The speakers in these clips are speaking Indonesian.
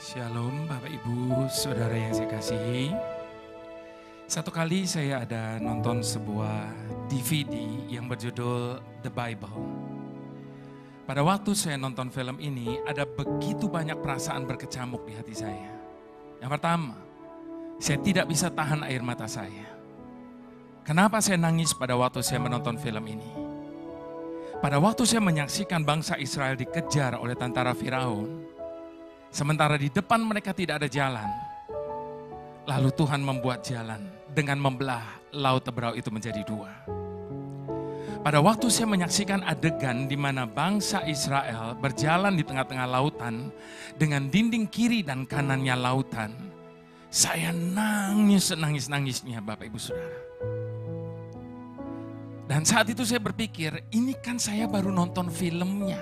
Shalom Bapak Ibu Saudara yang saya kasihi. Satu kali saya ada nonton sebuah DVD yang berjudul The Bible. Pada waktu saya nonton film ini ada begitu banyak perasaan berkecamuk di hati saya. Yang pertama, saya tidak bisa tahan air mata saya. Kenapa saya nangis pada waktu saya menonton film ini? Pada waktu saya menyaksikan bangsa Israel dikejar oleh tentara Firaun, sementara di depan mereka tidak ada jalan. Lalu Tuhan membuat jalan dengan membelah laut Teberau itu menjadi dua. Pada waktu saya menyaksikan adegan di mana bangsa Israel berjalan di tengah-tengah lautan dengan dinding kiri dan kanannya lautan, saya nangis senangis-nangisnya Bapak Ibu Saudara. Dan saat itu saya berpikir, ini kan saya baru nonton filmnya.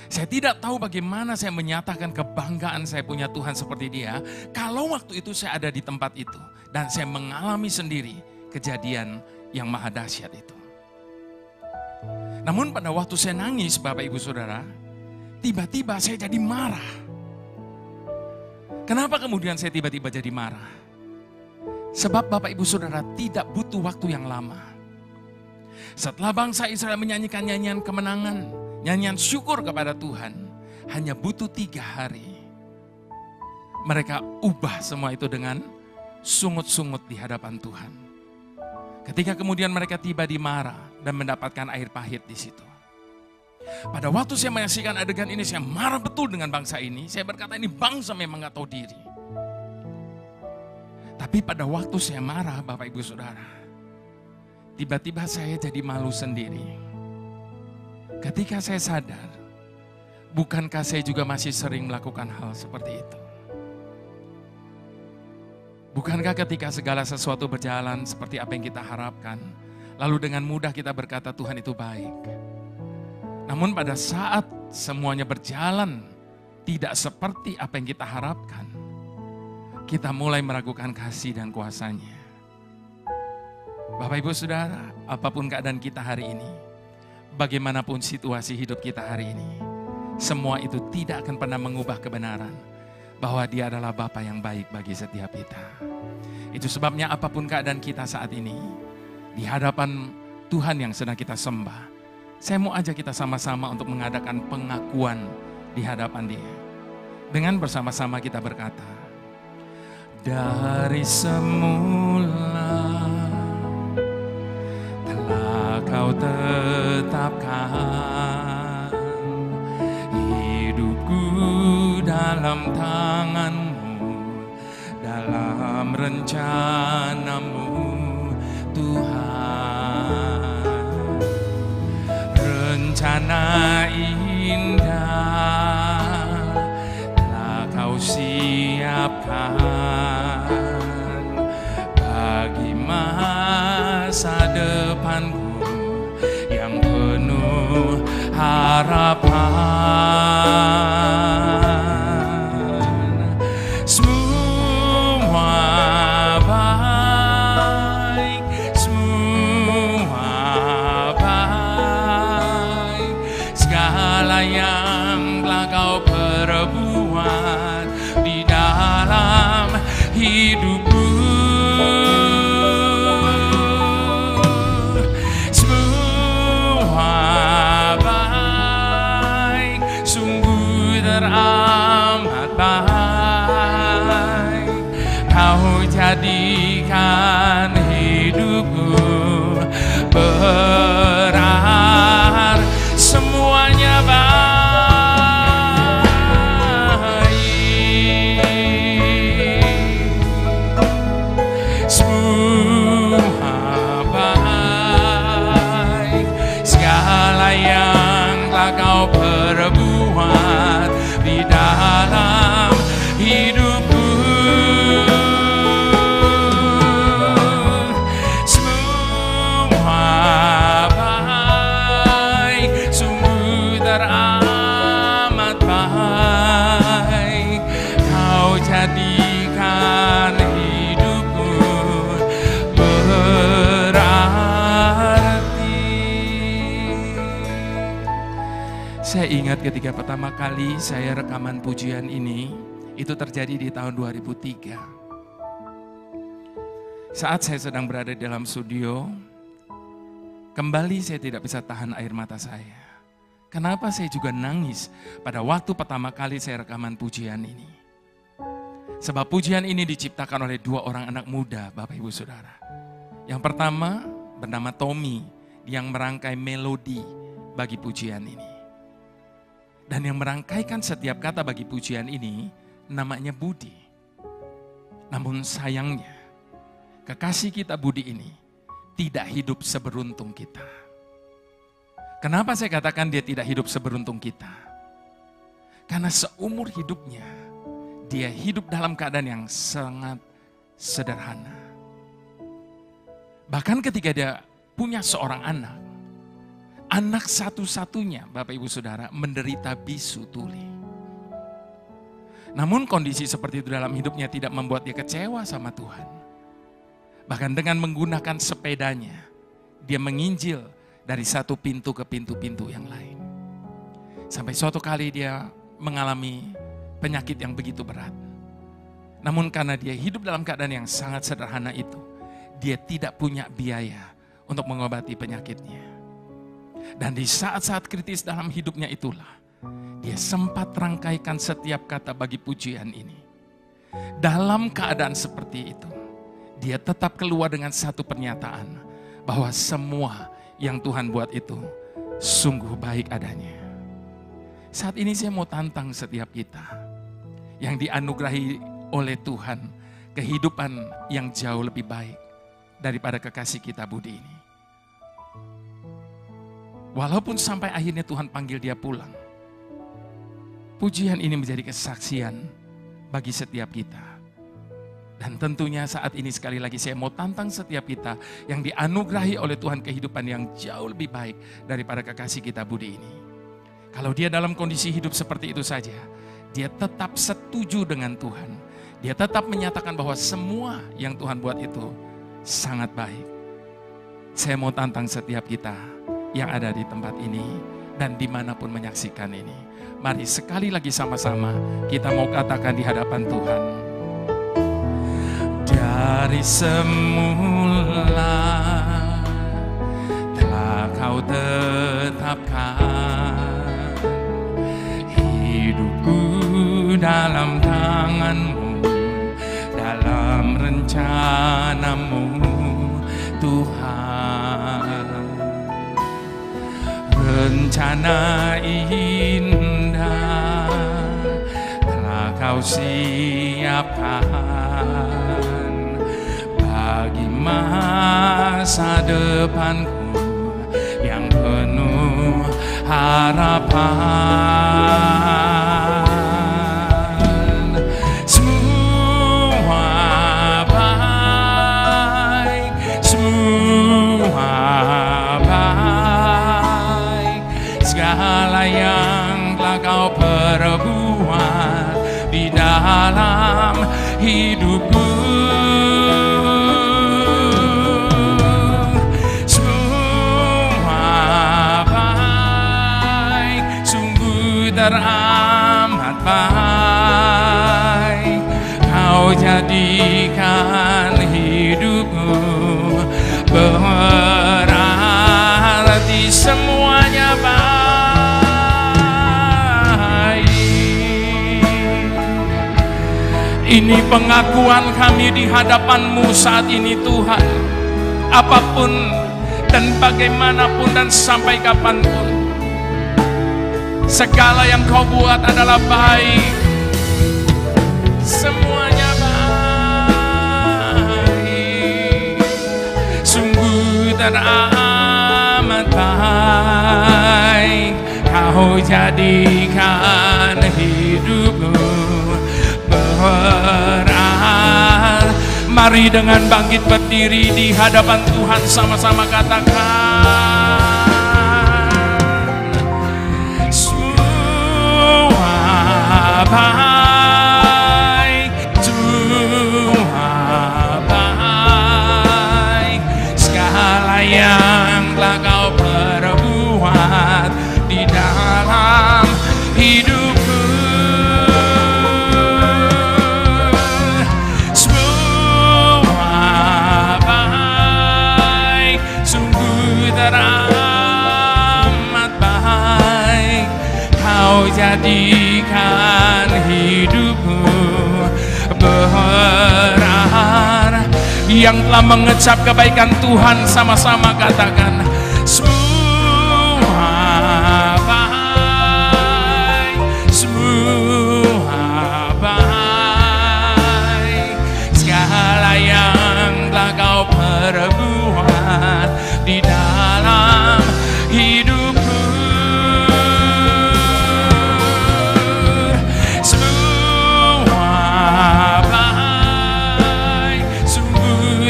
Saya tidak tahu bagaimana saya menyatakan kebanggaan saya punya Tuhan seperti Dia kalau waktu itu saya ada di tempat itu dan saya mengalami sendiri kejadian yang maha dahsyat itu. Namun pada waktu saya nangis Bapak Ibu Saudara, tiba-tiba saya jadi marah. Kenapa kemudian saya tiba-tiba jadi marah? Sebab Bapak Ibu Saudara tidak butuh waktu yang lama. Setelah bangsa Israel menyanyikan nyanyian kemenangan, nyanyian syukur kepada Tuhan, hanya butuh 3 hari. Mereka ubah semua itu dengan sungut-sungut di hadapan Tuhan. Ketika kemudian mereka tiba di Mara dan mendapatkan air pahit di situ. Pada waktu saya menyaksikan adegan ini, saya marah betul dengan bangsa ini. Saya berkata, ini bangsa memang gak tahu diri. Tapi pada waktu saya marah Bapak Ibu Saudara, tiba-tiba saya jadi malu sendiri. Ketika saya sadar, bukankah saya juga masih sering melakukan hal seperti itu? Bukankah ketika segala sesuatu berjalan seperti apa yang kita harapkan, lalu dengan mudah kita berkata Tuhan itu baik. Namun pada saat semuanya berjalan tidak seperti apa yang kita harapkan, kita mulai meragukan kasih dan kuasa-Nya. Bapak Ibu Saudara, apapun keadaan kita hari ini, bagaimanapun situasi hidup kita hari ini, semua itu tidak akan pernah mengubah kebenaran bahwa Dia adalah Bapa yang baik bagi setiap kita. Itu sebabnya apapun keadaan kita saat ini, di hadapan Tuhan yang sedang kita sembah, saya mau ajak kita sama-sama untuk mengadakan pengakuan di hadapan Dia. Dengan bersama-sama kita berkata, dari semula telah Kau tetapkan hidupku dalam tangan-Mu, dalam rencana-Mu Tuhan. Rencana indah telah Kau siapkan bagi masa depanku yang penuh harapan. Semua baik, semua baik, segala yang telah Kau perbuat di dalam hidupku. Teramat baik, Kau jadikan hidupku berar, semuanya baik, semua baik, segala yang telah Kau perbuat di dalam hidupku. Semua ingat ketika pertama kali saya rekaman pujian ini, itu terjadi di tahun 2003. Saat saya sedang berada di dalam studio, kembali saya tidak bisa tahan air mata saya. Kenapa saya juga nangis pada waktu pertama kali saya rekaman pujian ini? Sebab pujian ini diciptakan oleh dua orang anak muda, Bapak Ibu Saudara. Yang pertama bernama Tommy, yang merangkai melodi bagi pujian ini. Dan yang merangkaikan setiap kata bagi pujian ini namanya Budi. Namun sayangnya, kekasih kita Budi ini tidak hidup seberuntung kita. Kenapa saya katakan dia tidak hidup seberuntung kita? Karena seumur hidupnya, dia hidup dalam keadaan yang sangat sederhana. Bahkan ketika dia punya seorang anak satu-satunya, Bapak Ibu Saudara, menderita bisu tuli. Namun kondisi seperti itu dalam hidupnya tidak membuat dia kecewa sama Tuhan. Bahkan dengan menggunakan sepedanya, dia menginjil dari satu pintu ke pintu-pintu yang lain. Sampai suatu kali dia mengalami penyakit yang begitu berat. Namun karena dia hidup dalam keadaan yang sangat sederhana itu, dia tidak punya biaya untuk mengobati penyakitnya. Dan di saat-saat kritis dalam hidupnya itulah, dia sempat rangkaikan setiap kata bagi pujian ini. Dalam keadaan seperti itu, dia tetap keluar dengan satu pernyataan, bahwa semua yang Tuhan buat itu sungguh baik adanya. Saat ini saya mau tantang setiap kita, yang dianugerahi oleh Tuhan, kehidupan yang jauh lebih baik daripada kekasih kita Budi ini. Walaupun sampai akhirnya Tuhan panggil dia pulang, pujian ini menjadi kesaksian bagi setiap kita. Dan tentunya saat ini sekali lagi saya mau tantang setiap kita yang dianugerahi oleh Tuhan kehidupan yang jauh lebih baik daripada kekasih kita Budi ini. Kalau dia dalam kondisi hidup seperti itu saja, dia tetap setuju dengan Tuhan. Dia tetap menyatakan bahwa semua yang Tuhan buat itu sangat baik. Saya mau tantang setiap kita yang ada di tempat ini dan dimanapun menyaksikan ini. Mari sekali lagi sama-sama kita mau katakan di hadapan Tuhan. Dari semula telah Kau tetapkan hidupku dalam tangan-Mu, dalam rencana-Mu Tuhan. Rencana indah telah Kau siapkan bagi masa depanku yang penuh harapan. Semua baik, semua baik, segala yang telah Kau perbuat di dalam hidupku. Teramat baik, Kau jadikan hidupku berarti semuanya baik. Ini pengakuan kami di hadapan-Mu saat ini Tuhan. Apapun dan bagaimanapun dan sampai kapanpun, segala yang Kau buat adalah baik. Semuanya baik. Sungguh teramat baik, Kau jadikan hidupku berarti. Mari dengan bangkit berdiri di hadapan Tuhan sama-sama katakan. Baik, Tuhan baik, segala yang telah Kau perbuat di dalam yang telah mengecap kebaikan Tuhan, sama-sama katakan, semua baik, semua baik, segala yang telah kau perbuat di dalam hidupku.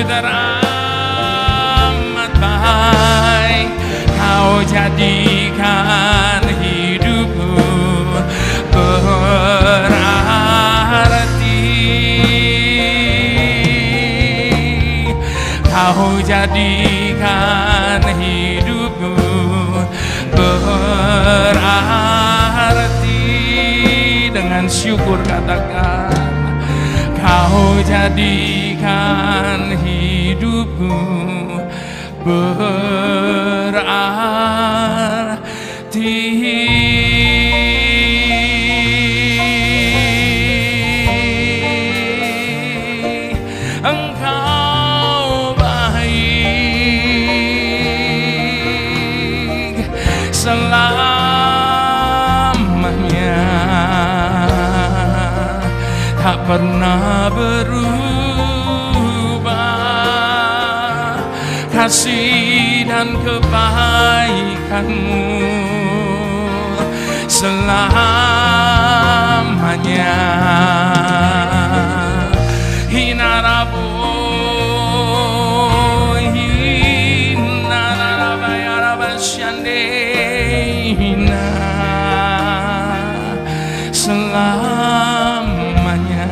Teramat baik, kau jadikan hidupku berarti. Kau jadikan hidupku berarti. Dengan syukur katakan, kau jadikan hidupku berarti. Engkau baik selamanya, tak pernah berubah. Kasih dan kebaikanmu selamanya. Hinarabo, hinararabayarabasyande, hina selamanya,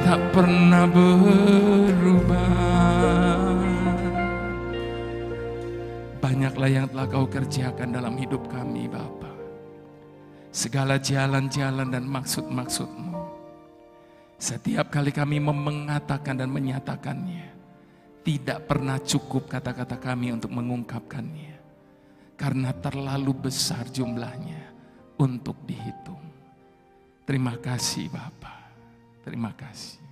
tak pernah berubah. Banyaklah yang telah kau kerjakan dalam hidup kami, Bapa. Segala jalan-jalan dan maksud-maksud-Mu, setiap kali kami mengatakan dan menyatakannya, tidak pernah cukup kata-kata kami untuk mengungkapkannya, karena terlalu besar jumlahnya untuk dihitung. Terima kasih Bapa, terima kasih.